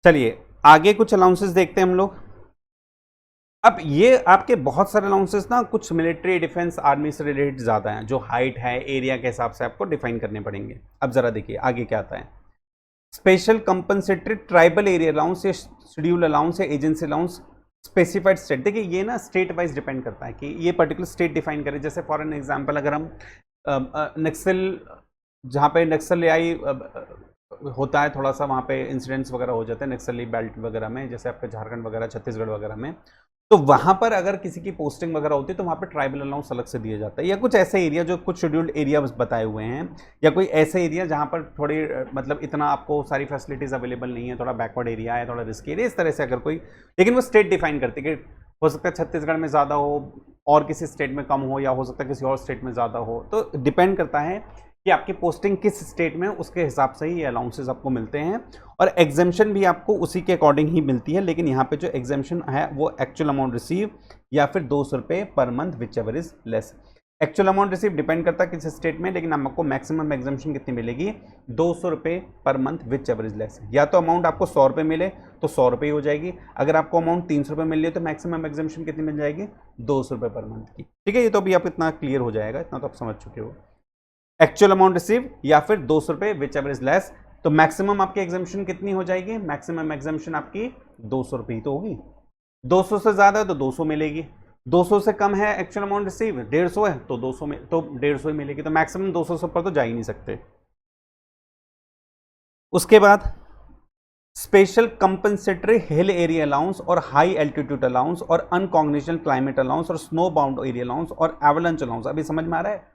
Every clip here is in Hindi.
चलिए आगे कुछ अलाउंसेस देखते हैं हम लोग। अब ये आपके बहुत सारे अलाउंसेस ना कुछ मिलिट्री डिफेंस आर्मी से रिलेटेड ज़्यादा हैं, जो हाइट है एरिया के हिसाब से आपको डिफाइन करने पड़ेंगे। अब ज़रा देखिए आगे क्या आता है। Special compensatory tribal area allowance या शेड्यूल अलाउंस या एजेंसी अलाउंस स्पेसिफाइड स्टेट। देखिए ये ना स्टेट वाइज डिपेंड करता है कि ये पर्टिकुलर स्टेट डिफाइन करे। जैसे फॉर एन एग्जांपल अगर हम नक्सल, जहाँ पे नक्सल आई होता है थोड़ा सा, वहाँ पे इंसिडेंट्स वगैरह हो जाते हैं नक्सली बेल्ट वगैरह में, जैसे आपके झारखंड वगैरह छत्तीसगढ़ वगैरह में, तो वहाँ पर अगर किसी की पोस्टिंग वगैरह होती है तो वहाँ पर ट्राइबल अलाउंस अलग से दिया जाता है। या कुछ ऐसे एरिया जो कुछ शेड्यूल्ड एरिया बताए हुए हैं, या कोई ऐसे एरिया जहाँ पर थोड़ी मतलब इतना आपको सारी फैसिलिटीज़ अवेलेबल नहीं है, थोड़ा बैकवर्ड एरिया है, थोड़ा रिस्की एरिया, इस तरह से अगर कोई, लेकिन वो स्टेट डिफाइन करती है कि हो सकता है छत्तीसगढ़ में ज़्यादा हो और किसी स्टेट में कम हो, या हो सकता है किसी और स्टेट में ज़्यादा हो। तो डिपेंड करता है कि आपकी पोस्टिंग किस स्टेट में, उसके हिसाब से ही ये अलाउंसेस आपको मिलते हैं। और एग्जेम्पशन भी आपको उसी के अकॉर्डिंग ही मिलती है। लेकिन यहाँ पे जो एग्जेम्पशन है वो एक्चुअल अमाउंट रिसीव या फिर 200 रुपये per month, whichever is less. Actual amount receive depend करता है किस स्टेट में, लेकिन आपको मैक्सिमम एग्जेम्पशन कितनी मिलेगी, 200 रुपये per month, whichever is less. या तो अमाउंट आपको 100 रुपये मिले तो 100 रुपये हो जाएगी। अगर आपको अमाउंट 300 रुपये मिल रही है तो मैक्सिमम एग्जेम्पशन कितनी मिल जाएगी, 200 रुपये पर मंथ की। ठीक है, ये तो अभी आप इतना क्लियर हो जाएगा, इतना तो आप समझ चुके हो। एक्चुअल अमाउंट रिसीव या फिर 200 रुपये, विच एवर इज लेस। तो मैक्सिमम आपकी एग्जामेशन कितनी हो जाएगी, मैक्सिमम एग्जामेशन आपकी 200 रुपये ही तो होगी। 200 से ज्यादा है तो 200 मिलेगी, 200 से कम है एक्चुअल अमाउंट रिसीव 150 है तो 200 में तो 150 ही मिलेगी। तो मैक्सिमम 200 से ऊपर तो जा ही नहीं सकते। उसके बाद special compensatory hill area allowance और हाई एल्टीट्यूड अलाउंस और अनकॉग्निशनल क्लाइमेट अलाउंस और स्नो बाउंड एरिया अलाउंस और एवलंच अलाउंस। अभी समझ में आ रहा है?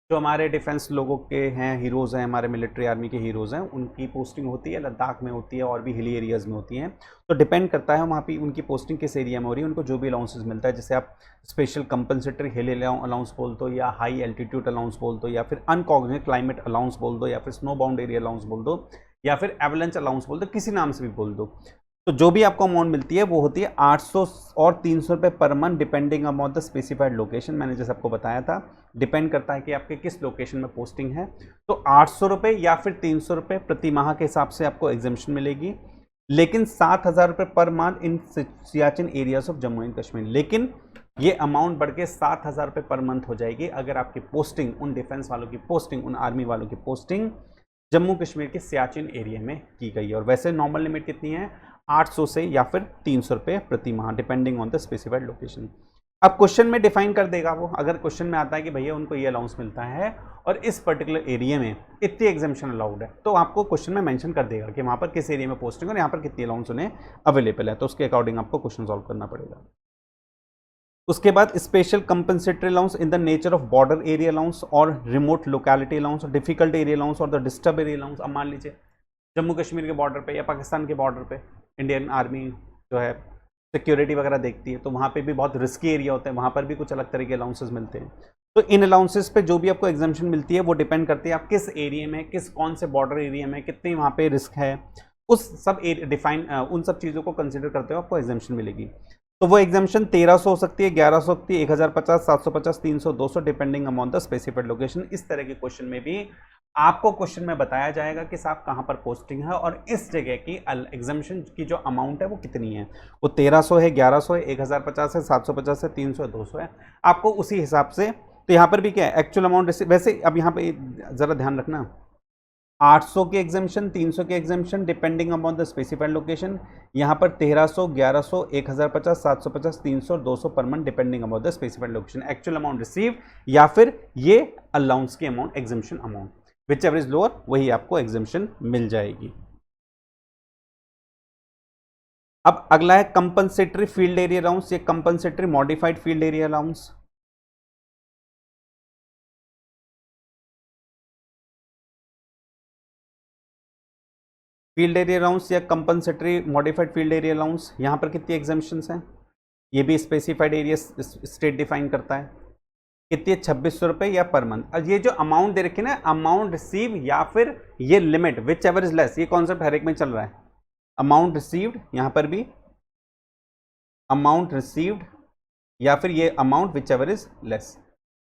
जो हमारे डिफेंस लोगों के हैं, हीरोज़ हैं, हमारे मिलिट्री आर्मी के हीरोज़ हैं, उनकी पोस्टिंग होती है लद्दाख में होती है और भी हिली एरियाज़ में होती हैं। तो डिपेंड करता है वहाँ पे उनकी पोस्टिंग किस एरिया में हो रही है, उनको जो भी अलाउंसेस मिलता है, जैसे आप स्पेशल कंपनसेटरी हिल अलाउंस बोल दो, या हाई एल्टीट्यूड अलाउंस बोल दो, या फिर अनकॉग्निशनल क्लाइमेट अलाउंस बोल दो, या फिर स्नो बाउंड एरिया अलाउंस बोल दो, या फिर एवलंच अलाउंस बोल दो, किसी नाम से भी बोल दो। तो जो भी आपको अमाउंट मिलती है वो होती है 800 और 300 रुपये per month, depending upon the specified location. मैंने जैसे आपको बताया था, डिपेंड करता है कि आपके किस लोकेशन में पोस्टिंग है। तो 800 रुपये या फिर 300 रुपये प्रति माह के हिसाब से आपको एग्जेम्पशन मिलेगी। लेकिन 7,000 रुपये per month in Siachen areas of Jammu and Kashmir. लेकिन ये अमाउंट बढ़ के 7,000 रुपये पर मंथ हो जाएगी अगर आपकी पोस्टिंग, उन डिफेंस वालों की पोस्टिंग, उन आर्मी वालों की पोस्टिंग जम्मू कश्मीर के सियाचिन एरिया में की गई है। और वैसे नॉर्मल लिमिट कितनी है, 800 से या फिर 300 रुपये प्रति माह, depending on the specified location. अब क्वेश्चन में डिफाइन कर देगा वो, अगर क्वेश्चन में आता है कि भैया उनको ये अलाउंस मिलता है और इस पर्टिकुलर एरिया में इतनी एग्जामेशन अलाउड है, तो आपको क्वेश्चन में मेंशन कर देगा कि वहाँ पर किस एरिया में पोस्टिंग और यहाँ पर कितनी अलाउंस उन्हें अवेलेबल है। तो उसके अकॉर्डिंग आपको क्वेश्चन सॉल्व करना पड़ेगा। उसके बाद special compensatory allowance in the nature of border area allowance और रिमोट लोकेलिटी अलाउंस और डिफिकल्ट एरिया अलाउंस और द डिस्टर्ब एरिया अलाउंस। अब मान लीजिए जम्मू कश्मीर के बॉर्डर पे या पाकिस्तान के बॉर्डर पे इंडियन आर्मी जो है सिक्योरिटी वगैरह देखती है, तो वहाँ पे भी बहुत रिस्की एरिया होता है, वहाँ पर भी कुछ अलग तरह के अलाउंसेस मिलते हैं। तो इन अलाउंसेस पे जो भी आपको एग्जामेशन मिलती है वो डिपेंड करती है आप किस एरिया में, किस कौन से बॉर्डर एरिया में कितनी वहाँ पे रिस्क है, उस सब डिफाइन उन सब चीज़ों को कंसिडर करते हुए आपको एग्जामेशन मिलेगी। तो वो एग्जामेशन 1300 हो सकती है, 1100 हो सकती है, 1050, 750, 300, 200, depending upon the specified location. इस तरह के क्वेश्चन में भी आपको क्वेश्चन में बताया जाएगा कि साहब कहाँ पर पोस्टिंग है और इस जगह की एग्जामेशन की जो अमाउंट है वो कितनी है। वो 1300 है, 1100 है, 1050 है, 750 है, 300 है, 200 है, आपको उसी हिसाब से। तो यहाँ पर भी क्या है, एक्चुअल अमाउंट वैसे अब यहाँ पे ज़रा ध्यान रखना, 800 के एग्जामेशन, 300 के exemption, depending upon the specified location. यहाँ पर 1300, 1100, 1050, 750, 300 और 200 per month, depending upon the specified location. Actual amount receive या फिर ये अलाउंस की amount, exemption amount, whichever is lower वही आपको एग्जामेशन मिल जाएगी। अब अगला है कंपनसेटरी फील्ड एरिया अलाउंस, ये compensatory modified field area allowance. Field area allowance या compensatory modified field area allowance, यहाँ पर कितनी एग्जामेशंस हैं, ये भी स्पेसिफाइड एरिया स्टेट डिफाइन करता है। कितनी है, 2600 रुपये या पर मंथ। अब ये जो अमाउंट दे रखी है ना, अमाउंट रिसीव या फिर ये limit, which ever is less, ये कॉन्सेप्ट हर एक में चल रहा है। अमाउंट रिसीव्ड, यहाँ पर भी अमाउंट रिसीव्ड या फिर ये amount whichever is less.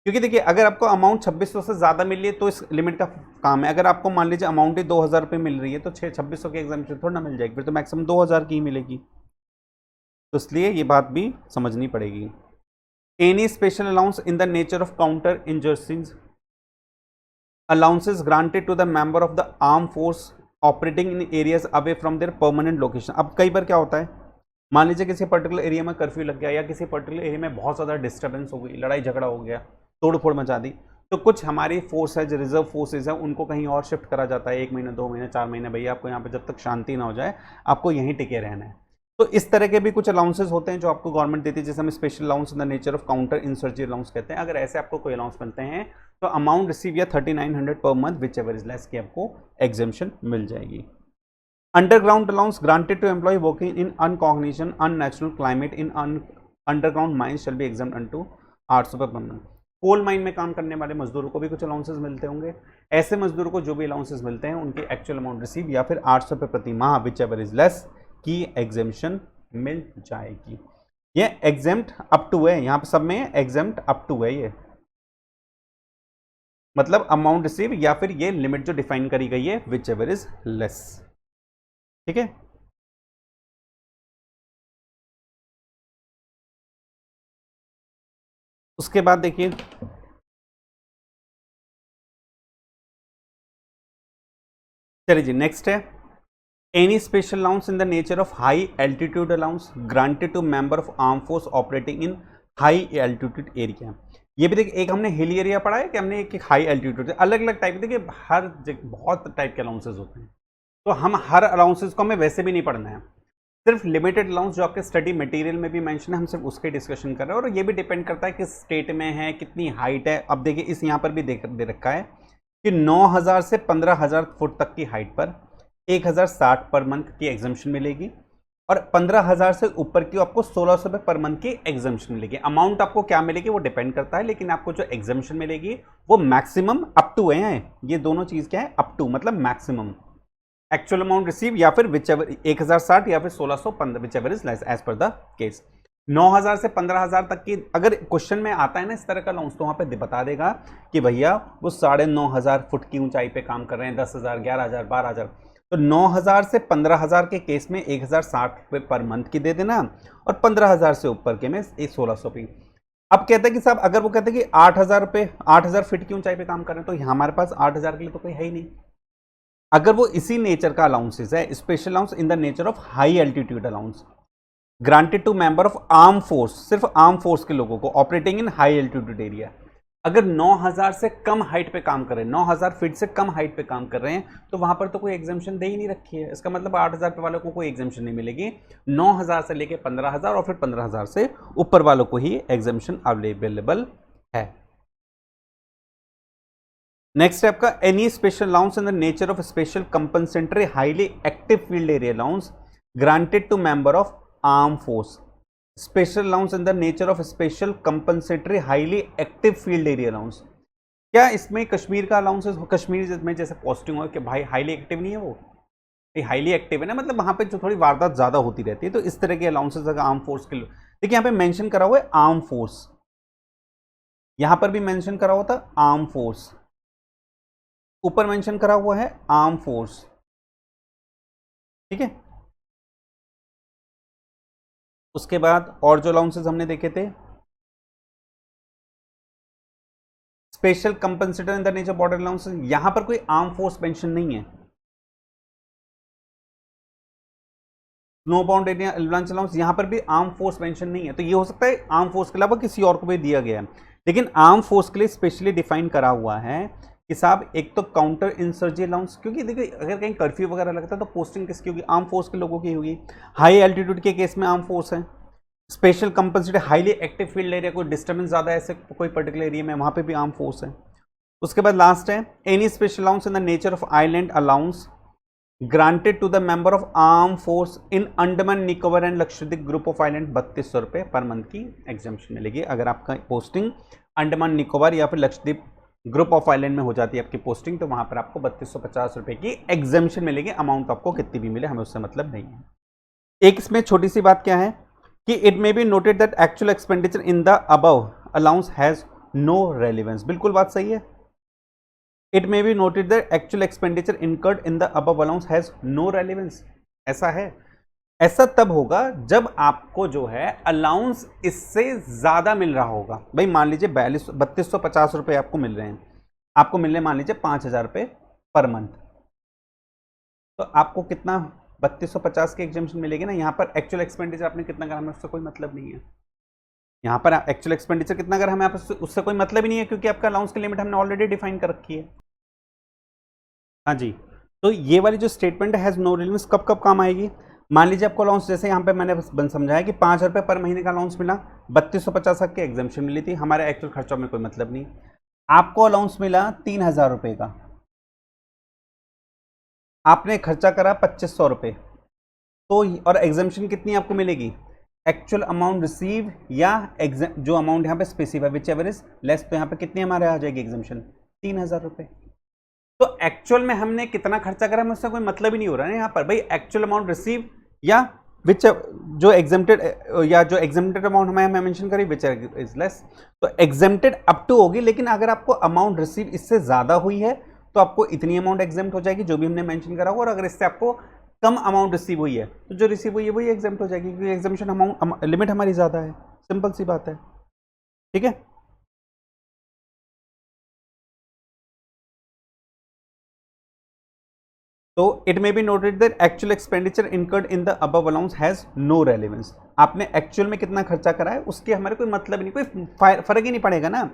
क्योंकि देखिए अगर आपको अमाउंट 2600 से ज़्यादा मिल रही है तो इस लिमिट का काम है। अगर आपको मान लीजिए अमाउंट ही 2000 रुपये मिल रही है तो 2600 की एग्जामिशन थोड़ा ना मिल जाएगी, फिर तो मैक्सिमम 2000 की ही मिलेगी। तो इसलिए ये बात भी समझनी पड़ेगी। Any special allowance in the nature of counter insurgency allowances granted to the member of the arm force operating in areas away from their permanent location. अब कई बार क्या होता है, मान लीजिए किसी पर्टिकुलर एरिया में कर्फ्यू लग गया या किसी पर्टिकुलर एरिया में बहुत ज़्यादा डिस्टर्बेंस हो गई, लड़ाई झगड़ा हो गया, तोड़ फोड़ मचा दी, तो कुछ हमारी फोर्स है जो रिजर्व फोर्सेज है उनको कहीं और शिफ्ट करा जाता है, 1 महीने 2 महीने 4 महीने, भैया आपको यहाँ पे जब तक शांति ना हो जाए आपको यहीं टिके रहना है। तो इस तरह के भी कुछ अलाउंसेज होते हैं जो आपको गवर्नमेंट देती है, जैसे हम special allowance in the nature of counter insurgency allowance कहते हैं। अगर ऐसे आपको कोई अलाउंस मिलते हैं तो अमाउंट रिसीव या 3900 per month whichever is less की आपको एग्जेम्पशन मिल जाएगी। Underground allowance granted to employ working in uncongenial unnatural climate in underground mines shall be exempted unto 800 per month. Coal mine में काम करने वाले मजदूरों को भी कुछ अलाउंसेस मिलते होंगे। ऐसे मजदूरों को जो भी अलाउंसेस मिलते हैं उनकी एक्चुअल अमाउंट रिसीव या फिर 800 रुपये प्रति माह विच एवर इज लेस की एग्जेम्पशन मिल जाएगी। ये एग्जेम्प्ट अप टू है, यहाँ पे सब में एग्जेम्प्ट अप टू है, ये मतलब अमाउंट रिसीव या फिर ये लिमिट जो डिफाइन करी गई है विच एवर इज लेस। ठीक है, उसके बाद देखिए चलिए जी नेक्स्ट है any special allowance in the nature of high altitude allowance granted to member of arm force operating in high altitude area. ये भी देखिए एक हमने हिल एरिया पढ़ा है कि हमने एक हाई एल्टीट्यूड, अलग अलग टाइप, देखिए हर बहुत टाइप के अलाउंसेज होते हैं, तो हम हर अलाउंसेज को हमें वैसे भी नहीं पढ़ना है, सिर्फ लिमिटेड अलाउंस जो आपके स्टडी मटेरियल में भी मेंशन है हम सिर्फ उसके डिस्कशन कर रहे हैं। और ये भी डिपेंड करता है किस स्टेट में है, कितनी हाइट है। अब देखिए इस यहाँ पर भी दे रखा है कि 9000 से 15000 फुट तक की हाइट पर 1060 पर मंथ की एग्जाम्शन मिलेगी और 15000 से ऊपर की आपको 1600 रुपये पर मंथ की एग्जाम्शन मिलेगी। अमाउंट आपको क्या मिलेगी वो डिपेंड करता है, लेकिन आपको जो एग्जाम्शन मिलेगी वो मैक्सिमम अप टू है। ये दोनों चीज़ क्या है, अप टू मतलब मैक्सिमम एक्चुअल अमाउंट रिसीव या फिर विच एवर 1060 या फिर 1615 whichever is less as per the case. 9000 से 15000 तक की अगर क्वेश्चन में आता है ना इस तरह का अलाउंस तो वहाँ पे बता देगा कि भैया वो 9500 फुट की ऊंचाई पे काम कर रहे हैं, 10,000 11,000 12,000। तो 9000 से 15000 के केस में 1060 रुपये पर मंथ की दे देना और 15000 से ऊपर के में 1600 रुपये। अब कहते हैं कि साहब अगर वो कहते हैं कि 8000 रुपये 8000 फीट की ऊंचाई पे काम कर रहे हैं तो हमारे पास 8000 के लिए तो कोई है ही नहीं। अगर वो इसी नेचर का अलाउंसेस है, special allowance in the nature of high altitude allowance granted to member of arm force, सिर्फ आर्म फोर्स के लोगों को operating in high altitude area, अगर 9000 से कम हाइट पे काम कर रहे हैं, 9000 फीट से कम हाइट पे काम कर रहे हैं तो वहां पर तो कोई एग्जाम्शन दे ही नहीं रखी है। इसका मतलब 8000 पे वालों को कोई एग्जाम्शन नहीं मिलेगी, 9000 से लेके 15000 और फिर 15000 से ऊपर वालों को ही एग्जाम्शन अवेलेबल है। नेक्स्ट है आपका any special allowance in the nature of special compensatory highly active field area allowance granted to member of arm force. Special allowance in the nature of special compensatory highly active field area allowance. क्या इसमें कश्मीर का अलाउंसेस, कश्मीर में जैसे पोस्टिंग हो कि भाई हाईली एक्टिव नहीं है, वो हाईली एक्टिव है ना, मतलब वहां पे जो थोड़ी वारदात ज्यादा होती रहती है, तो इस तरह के अलाउंसेस अगर आर्म फोर्स के लिए, देखिए यहाँ पे मेंशन करा हुआ है आर्म फोर्स, यहां पर भी मेंशन करा हुआ था आर्म फोर्स, ऊपर मेंशन करा हुआ है आर्म फोर्स। ठीक है, उसके बाद और जो अलाउंसेस हमने देखे थे special compensator in the nature border allowances, यहां पर कोई आर्म फोर्स मेंशन नहीं है। Snow bound area advance allowance, यहां पर भी आर्म फोर्स मेंशन नहीं है, तो ये हो सकता है आर्म फोर्स के अलावा किसी और को भी दिया गया है, लेकिन आर्म फोर्स के लिए स्पेशली डिफाइन करा हुआ है कि साहब एक तो काउंटर इंसर्जी अलाउंस, क्योंकि देखिए अगर कहीं कर्फ्यू वगैरह लगता है तो पोस्टिंग किसकी होगी, आर्म फोर्स के लोगों की होगी। हाई एल्टीट्यूड के केस में आर्म फोर्स है। Special compensated highly active field area, कोई डिस्टर्बेंस ज़्यादा है ऐसे कोई पर्टिकुलर एरिया में, वहाँ पे भी आर्म फोर्स है। उसके बाद लास्ट है any special allowance in the nature of island allowance granted to the member of arm force in Andaman Nicobar and Lakshadweep group of island 3200 रुपये पर मंथ की एग्जाम्पशन मिलेगी। अगर आपका पोस्टिंग अंडमान निकोबार या फिर लक्षद्वीप ग्रुप ऑफ आइलैंड में हो जाती है आपकी पोस्टिंग, तो वहां पर आपको 3250 रुपये की एग्जाम्पशन मिलेगी। अमाउंट आपको कितनी भी मिले हमें उससे मतलब नहीं है। एक इसमें छोटी सी बात क्या है कि it may be noted that actual expenditure in the above allowance has no relevance, बिल्कुल बात सही है। It may be noted that actual expenditure incurred in the above allowance has no relevance, ऐसा है। ऐसा तब होगा जब आपको जो है अलाउंस इससे ज्यादा मिल रहा होगा। भाई मान लीजिए 3250 रुपए आपको मिल रहे हैं, आपको मिल रहे मान लीजिए 5000 रुपए पर मंथ, तो आपको कितना 3250 की एग्जाम्शन मिलेगी ना। यहां पर एक्चुअल एक्सपेंडिचर आपने कितना करा, हमें उससे कोई मतलब नहीं है। यहां पर एक्चुअल एक्सपेंडिचर कितना करा हमें उससे कोई मतलब ही नहीं है, क्योंकि आपका अलाउंस की लिमिट हमने ऑलरेडी डिफाइन कर रखी है। हाँ जी, तो ये वाली जो स्टेटमेंट हैज नो रेलेवेंस कब कब काम आएगी। मान लीजिए आपको अलाउंस, जैसे यहाँ पे मैंने समझाया कि 5 रुपए पर महीने का अलाउंस मिला, 3250 की एग्जाम्शन मिली थी, हमारे एक्चुअल खर्चों में कोई मतलब नहीं। आपको अलाउंस मिला 3000 रुपए का, आपने खर्चा करा 2500 रुपए, तो और एग्जाम्शन कितनी आपको मिलेगी, एक्चुअल अमाउंट रिसीव या जो अमाउंट यहाँ पे specify which ever is less, तो यहाँ पे कितनी हमारे आ जाएगी एग्जाम्शन 3000 रुपए। तो एक्चुअल में हमने कितना खर्चा करा हमें उससे कोई मतलब ही नहीं हो रहा है यहाँ पर। भाई एक्चुअल अमाउंट रिसीव या विच जो एग्जेम्प्टेड या जो एग्जेम्प्टेड अमाउंट हमें मेंशन करी विच इज लेस, तो एग्जेम्प्टेड अप टू होगी, लेकिन अगर आपको अमाउंट रिसीव इससे ज्यादा हुई है तो आपको इतनी अमाउंट एग्जेम्प्ट हो जाएगी जो भी हमने मेंशन करा होगा, और अगर इससे आपको कम अमाउंट रिसीव हुई है तो जो रिसीव हुई है वही एग्जेम्प्ट हो जाएगी, क्योंकि एग्जाम्शन अमाउंट लिमिट हमारी ज्यादा है। सिंपल सी बात है, ठीक है। तो it may be noted that actual expenditure incurred in the above allowance has no relevance. आपने एक्चुअल में कितना खर्चा करा है उसके हमारे कोई मतलब नहीं, कोई फर्क ही नहीं पड़ेगा ना।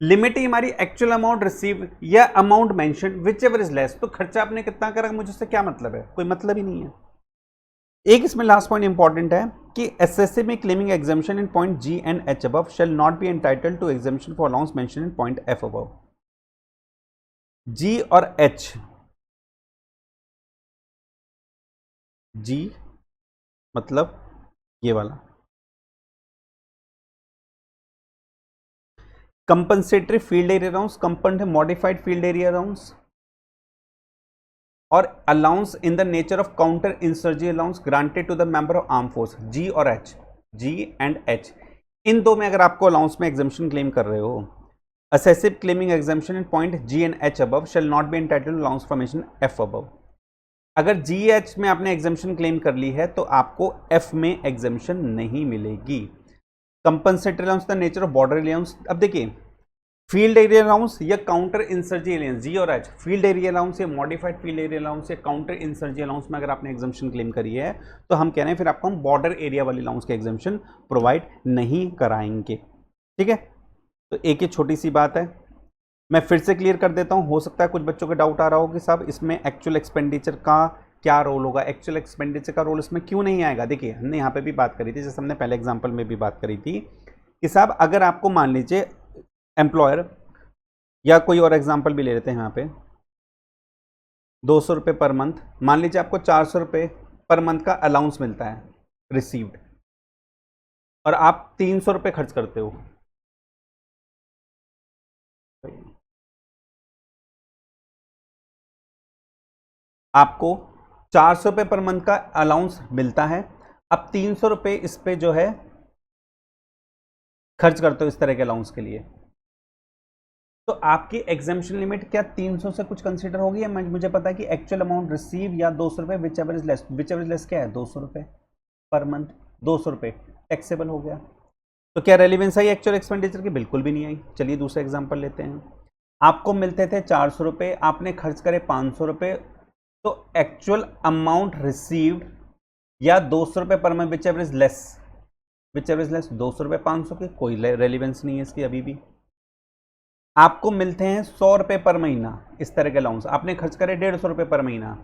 लिमिट ही हमारी एक्चुअल अमाउंट रिसीव या amount mention which ever is less, तो खर्चा आपने कितना करा मुझे उससे क्या मतलब है, कोई मतलब ही नहीं है। एक इसमें लास्ट पॉइंट इंपॉर्टेंट है कि एसएससी में claiming exemption in point G and H above shall not be entitled to exemption for allowance mention in point F above. G और एच, जी मतलब ये वाला compensatory field area allowance, compensatory modified field area allowance, और allowance in the nature of counter insurgency allowance granted to the member of arm force, G और एच, जी एंड एच, इन दो में अगर आपको अलाउंस में एग्जाम्शन क्लेम कर रहे हो, assessee claiming exemption in point G and H above shall not be entitled to allowance formation F above. अगर जी एच में आपने एग्जाम्शन क्लेम कर ली है तो आपको एफ में एग्जाम्शन नहीं मिलेगी। Compensatory allowance the nature of border allowance, अब देखिए फील्ड एरिया अलाउंस या काउंटर इंसर्जी अलाउंस, जी और एच, फील्ड एरिया अलाउंस या मॉडिफाइड फील्ड एरिया अलाउंस या काउंटर इंसर्जी अलाउंस में अगर आपने एग्जाम्शन क्लेम करी है तो हम कह रहे हैं फिर आपको हम बॉर्डर एरिया वाले अलाउंस के एग्जाम्शन प्रोवाइड नहीं कराएंगे, ठीक है। तो एक ही छोटी सी बात है, मैं फिर से क्लियर कर देता हूं, हो सकता है कुछ बच्चों का डाउट आ रहा हो कि साहब इसमें एक्चुअल एक्सपेंडिचर का क्या रोल होगा, एक्चुअल एक्सपेंडिचर का रोल इसमें क्यों नहीं आएगा। देखिए हमने यहाँ पे भी बात करी थी, जैसे हमने पहले एग्जांपल में भी बात करी थी कि साहब अगर आपको मान लीजिए एम्प्लॉयर, या कोई और एग्जांपल भी ले लेते हैं यहाँ पे, 200 रुपये पर मंथ, मान लीजिए आपको 400 रुपये पर मंथ का अलाउंस मिलता है रिसीव्ड, और आप 300 रुपये खर्च करते हो, आपको 400 रुपये पर मंथ का अलाउंस मिलता है, अब 300 रुपये इस पे जो है खर्च करते हो इस तरह के अलाउंस के लिए, तो आपकी एग्जाम्शन लिमिट क्या 300 से कुछ कंसीडर होगी, या मुझे पता है कि एक्चुअल अमाउंट रिसीव या 200 रुपये which ever is less, which ever is less क्या है 200 रुपये पर मंथ, 200 रुपये टैक्सेबल हो गया। तो क्या रेलिवेंस आई एक्चुअल एक्सपेंडिचर की, बिल्कुल भी नहीं आई। चलिए दूसरा एग्जाम्पल लेते हैं, आपको मिलते थे 400 रुपये, आपने खर्च करे 500 रुपये, तो एक्चुअल अमाउंट रिसीव्ड या 200 रुपये per month whichever is less, which ever is less 200 रुपये 500 की, कोई रेलिवेंस नहीं है इसकी अभी भी। आपको मिलते हैं 100 रुपये पर महीना इस तरह के अलाउंस, आपने खर्च करे 150 रुपये पर महीना,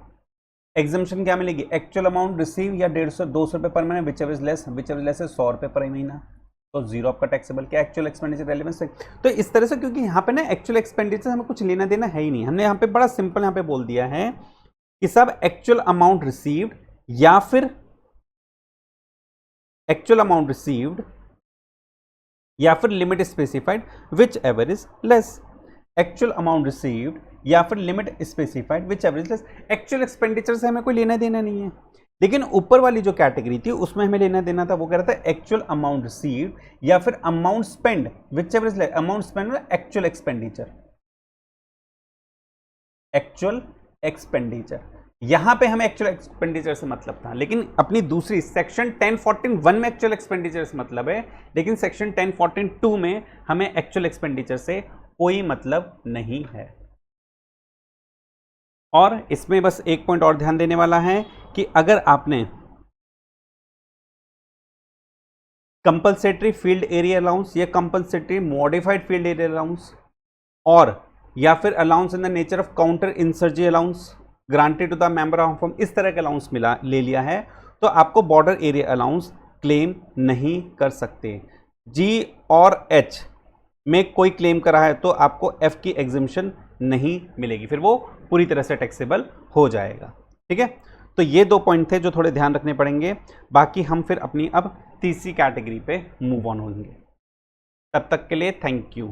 एग्जाम्शन क्या मिलेगी, एक्चुअल अमाउंट रिसीव या 200 रुपये पर महीना which ever is less, which ever is less है 100 रुपये पर महीना, तो जीरो आपका टैक्सेबल। क्या एक्चुअल एक्सपेंडिचर रेलेवेंस है। तो इस तरह से, क्योंकि यहाँ पे ना एक्चुअल एक्सपेंडिचर हमें कुछ लेना देना है ही नहीं, हमने यहाँ पे बड़ा सिंपल यहाँ पे बोल दिया है कि सब एक्चुअल अमाउंट रिसीव्ड या फिर एक्चुअल अमाउंट रिसीव्ड या फिर limit specified which ever is less, actual amount received या फिर limit specified which ever is less. Actual expenditure से हमें कोई लेना देना नहीं है, लेकिन ऊपर वाली जो कैटेगरी थी उसमें हमें लेना देना था, वो कह रहा था एक्चुअल अमाउंट रिसीव्ड या फिर amount spend, which ever is amount spend actual expenditure, actual expenditure. यहां पे हमें एक्चुअल एक्सपेंडिचर से मतलब था, लेकिन अपनी दूसरी सेक्शन 1014(1) में एक्चुअल एक्सपेंडिचर से मतलब है, लेकिन सेक्शन 1014(2) में हमें एक्चुअल एक्सपेंडिचर से कोई मतलब नहीं है। और इसमें बस एक पॉइंट और ध्यान देने वाला है कि अगर आपने कंपलसेटरी फील्ड एरिया अलाउंस या compensatory modified field area allowance और या फिर allowance in the nature of counter insurgency allowance granted to the member of firm, इस तरह के अलाउंस ले लिया है तो आपको बॉर्डर एरिया अलाउंस क्लेम नहीं कर सकते। जी और एच में कोई क्लेम करा है तो आपको एफ की एग्जिम्पशन नहीं मिलेगी, फिर वो पूरी तरह से टैक्सेबल हो जाएगा। ठीक है, तो ये 2 पॉइंट थे जो थोड़े ध्यान रखने पड़ेंगे। बाकी हम फिर अपनी अब तीसरी कैटेगरी पे मूव ऑन होंगे। तब तक के लिए थैंक यू।